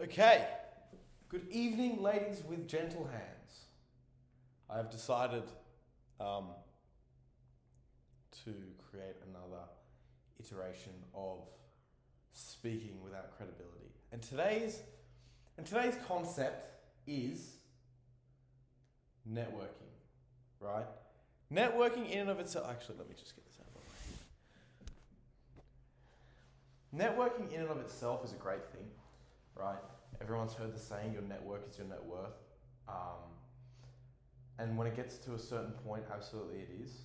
Okay, good evening, ladies with gentle hands. I have decided to create another iteration of speaking without credibility. And today's concept is networking, right? Networking in and of itself, actually, let me just get this out of the way. Networking in and of itself is a great thing, right? Everyone's heard the saying, your network is your net worth. And when it gets to a certain point, absolutely it is.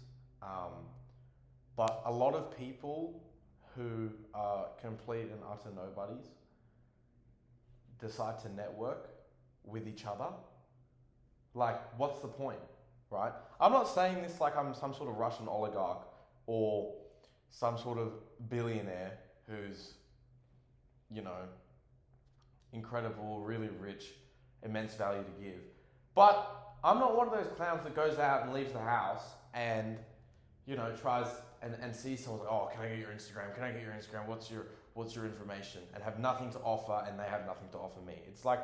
But a lot of people who are complete and utter nobodies decide to network with each other. Like, what's the point, right? I'm not saying this like I'm some sort of Russian oligarch or some sort of billionaire who's, incredible, really rich, immense value to give. But I'm not one of those clowns that goes out and leaves the house and, tries and sees someone like, oh, can I get your Instagram? Can I get your Instagram? What's your information? And have nothing to offer and they have nothing to offer me. It's like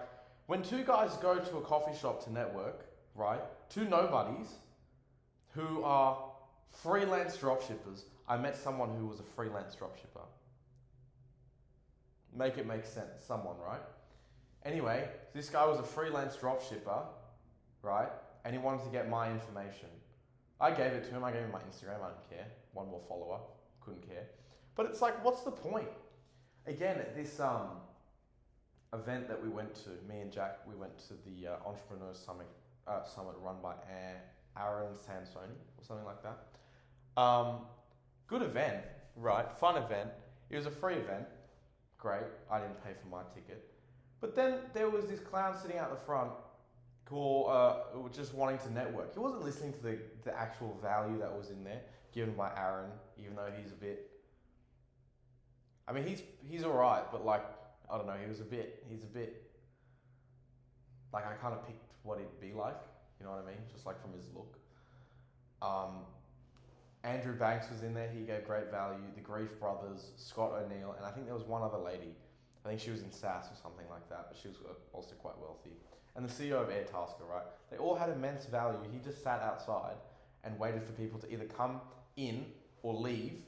when two guys go to a coffee shop to network, right? Two nobodies who are freelance dropshippers. I met someone who was a freelance dropshipper. Make it make sense, someone, right? Anyway, this guy was a freelance dropshipper, right? And he wanted to get my information. I gave it to him. I gave him my Instagram. I didn't care. One more follower. Couldn't care. But it's like, what's the point? Again, at this event that we went to, me and Jack, we went to the Entrepreneurs Summit run by Aaron Sansoni or something like that. Good event, right? Fun event. It was a free event. Great. I didn't pay for my ticket. But then there was this clown sitting out the front just wanting to network. He wasn't listening to the actual value that was in there given by Aaron, even though he's a bit... I mean, he's alright, but like, I don't know, he's a bit... Like, I kind of picked what it'd be like, you know what I mean? Just like from his look. Andrew Banks was in there, he gave great value. The Grief Brothers, Scott O'Neill, and I think there was one other lady. I think she was in SAS or something like that, but she was also quite wealthy. And the CEO of Airtasker, right? They all had immense value. He just sat outside and waited for people to either come in or leave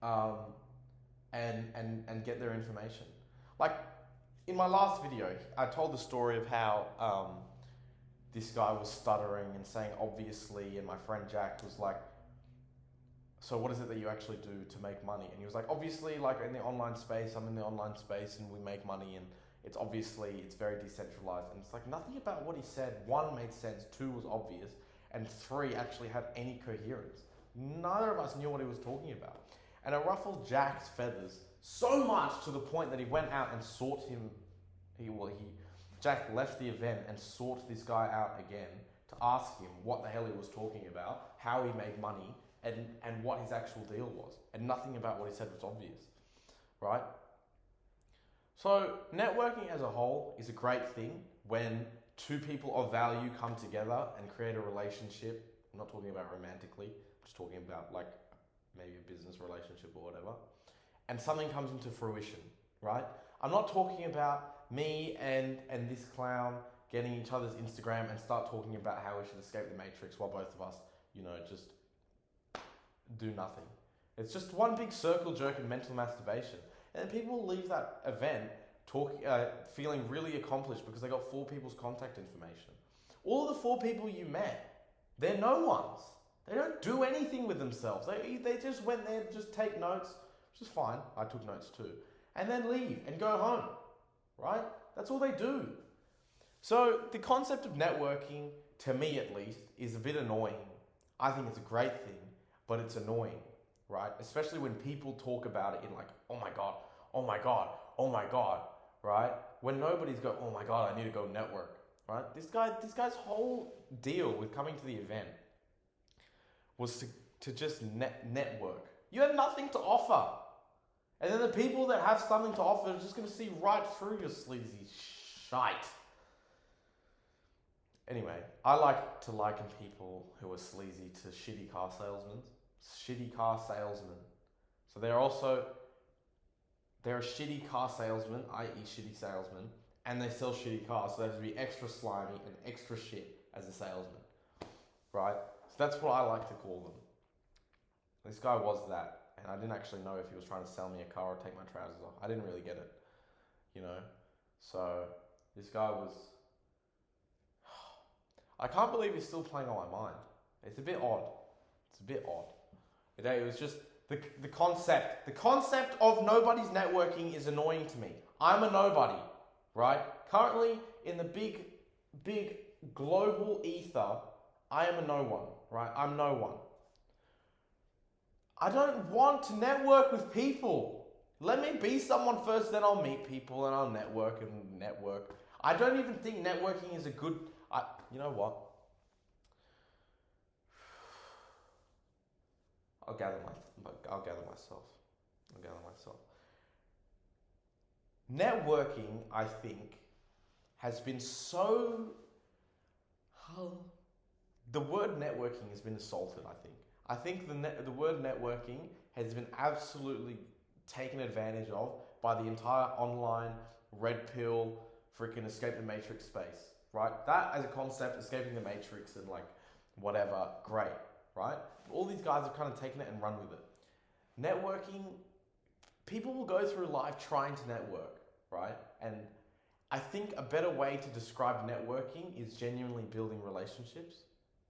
and get their information. Like, in my last video, I told the story of how this guy was stuttering and saying obviously, and my friend Jack was like, so what is it that you actually do to make money? And he was like, obviously, like in the online space, I'm in the online space and we make money and it's very decentralized. And it's like nothing about what he said, one, made sense, two, was obvious, and three, actually had any coherence. Neither of us knew what he was talking about. And it ruffled Jack's feathers so much to the point that he went out and sought him. Jack left the event and sought this guy out again to ask him what the hell he was talking about, how he made money, and what his actual deal was. And nothing about what he said was obvious, right? So networking as a whole is a great thing when two people of value come together and create a relationship. I'm not talking about romantically, I'm just talking about like maybe a business relationship or whatever. And something comes into fruition, right? I'm not talking about me and this clown getting each other's Instagram and start talking about how we should escape the matrix while both of us, just do nothing. It's just one big circle jerk and mental masturbation. And people leave that event feeling really accomplished because they got 4 people's contact information. All of the 4 people you met, they're no ones. They don't do anything with themselves. They just went there to just take notes, which is fine. I took notes too. And then leave and go home, right? That's all they do. So the concept of networking, to me at least, is a bit annoying. I think it's a great thing, but it's annoying, right? Especially when people talk about it in like, oh my God, oh my God, oh my God, right? When nobody's go, oh my God, I need to go network, right? This guy's whole deal with coming to the event was to just network. You have nothing to offer. And then the people that have something to offer are just going to see right through your sleazy shite. Anyway, I like to liken people who are sleazy to shitty car salesmen. So they're also they're a shitty car salesman, i.e. shitty salesman, and they sell shitty cars, so they have to be extra slimy and extra shit as a salesman, right? So that's what I like to call them. This guy was that, and I didn't actually know if he was trying to sell me a car or take my trousers off. I didn't really get it, you know? So this guy was... I can't believe he's still playing on my mind. It's a bit odd. It's a bit odd. It was just... The concept of nobody's networking is annoying to me. I'm a nobody, right? Currently, in the big global ether, I am a no one, right? I'm no one. I don't want to network with people. Let me be someone first, then I'll meet people and I'll network. I don't even think networking is a good... you know what? I'll gather myself. Networking, I think, has been so... The word networking has been assaulted, I think. I think the word networking has been absolutely taken advantage of by the entire online, red pill, freaking escape the matrix space, right? That as a concept, escaping the matrix and like whatever, great, right? All these guys have kind of taken it and run with it. Networking, people will go through life trying to network, right? And I think a better way to describe networking is genuinely building relationships,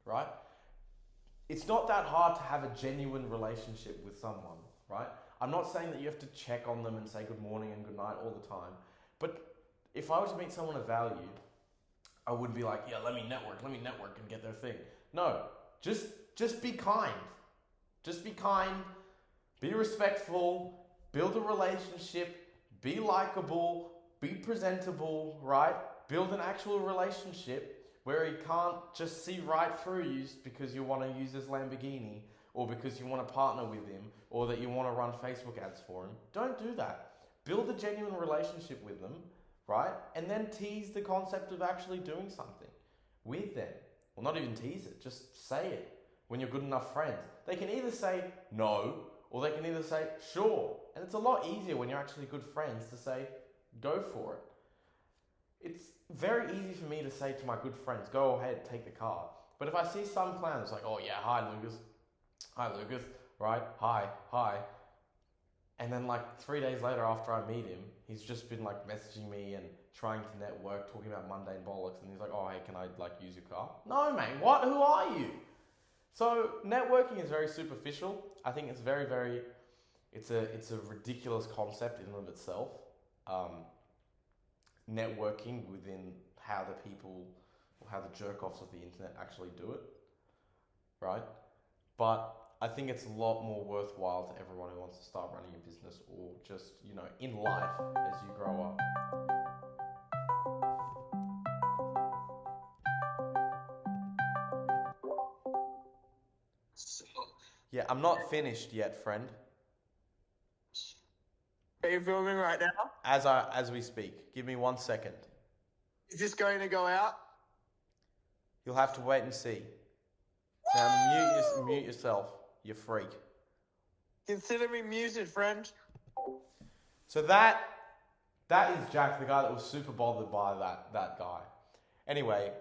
right? It's not that hard to have a genuine relationship with someone, right? I'm not saying that you have to check on them and say good morning and good night all the time, but if I were to meet someone of value, I wouldn't be like, yeah, let me network and get their thing. No, just be kind. Just be kind, be respectful, build a relationship, be likable, be presentable, right? Build an actual relationship where he can't just see right through you because you want to use his Lamborghini or because you want to partner with him or that you want to run Facebook ads for him. Don't do that. Build a genuine relationship with them, right? And then tease the concept of actually doing something with them. Well, not even tease it, just say it when you're good enough friends. They can either say no or they can either say sure. And it's a lot easier when you're actually good friends to say go for it. It's very easy for me to say to my good friends, go ahead, take the car. But if I see some clowns like, oh yeah, hi Lucas, right? Hi. And then like 3 days later after I meet him, he's just been like messaging me and trying to network, talking about mundane bollocks. And he's like, oh, hey, can I like use your car? No, mate, what? Who are you? So networking is very superficial. I think it's very, it's a ridiculous concept in and of itself. Networking within how the people or how the jerk-offs of the internet actually do it, right? But I think it's a lot more worthwhile to everyone who wants to start running a business or just, you know, in life as you grow up. Yeah, I'm not finished yet, friend. Are you filming right now? As we speak. Give me 1 second. Is this going to go out? You'll have to wait and see. Now mute yourself, you freak. Consider me muted, friend. So that is Jack, the guy that was super bothered by that guy. Anyway,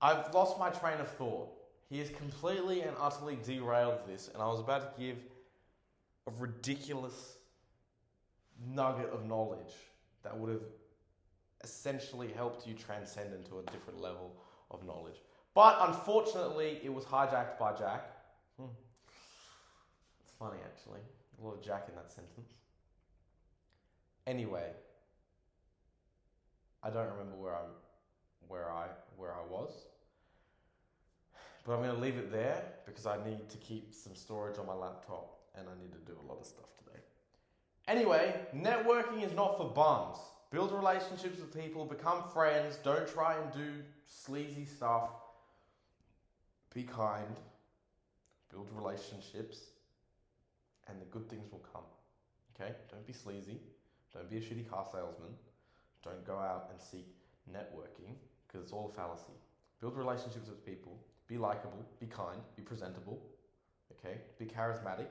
I've lost my train of thought. He has completely and utterly derailed this, and I was about to give a ridiculous nugget of knowledge that would have essentially helped you transcend into a different level of knowledge. But unfortunately, it was hijacked by Jack. It's funny, actually. A lot of Jack in that sentence. Anyway, I don't remember where I was. But I'm going to leave it there because I need to keep some storage on my laptop and I need to do a lot of stuff today. Anyway, networking is not for bums. Build relationships with people, become friends, don't try and do sleazy stuff. Be kind, build relationships, and the good things will come. Okay? Don't be sleazy. Don't be a shitty car salesman. Don't go out and seek networking because it's all a fallacy. Build relationships with people. Be likable, be kind, be presentable, okay? Be charismatic,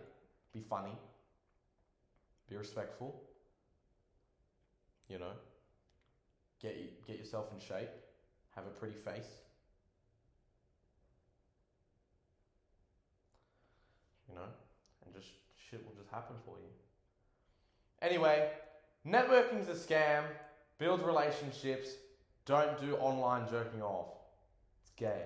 be funny, Be respectful. You know, get yourself in shape. Have a pretty face. You know, and just shit will just happen for you. Anyway, networking's a scam. Build relationships. Don't do online jerking off. It's gay.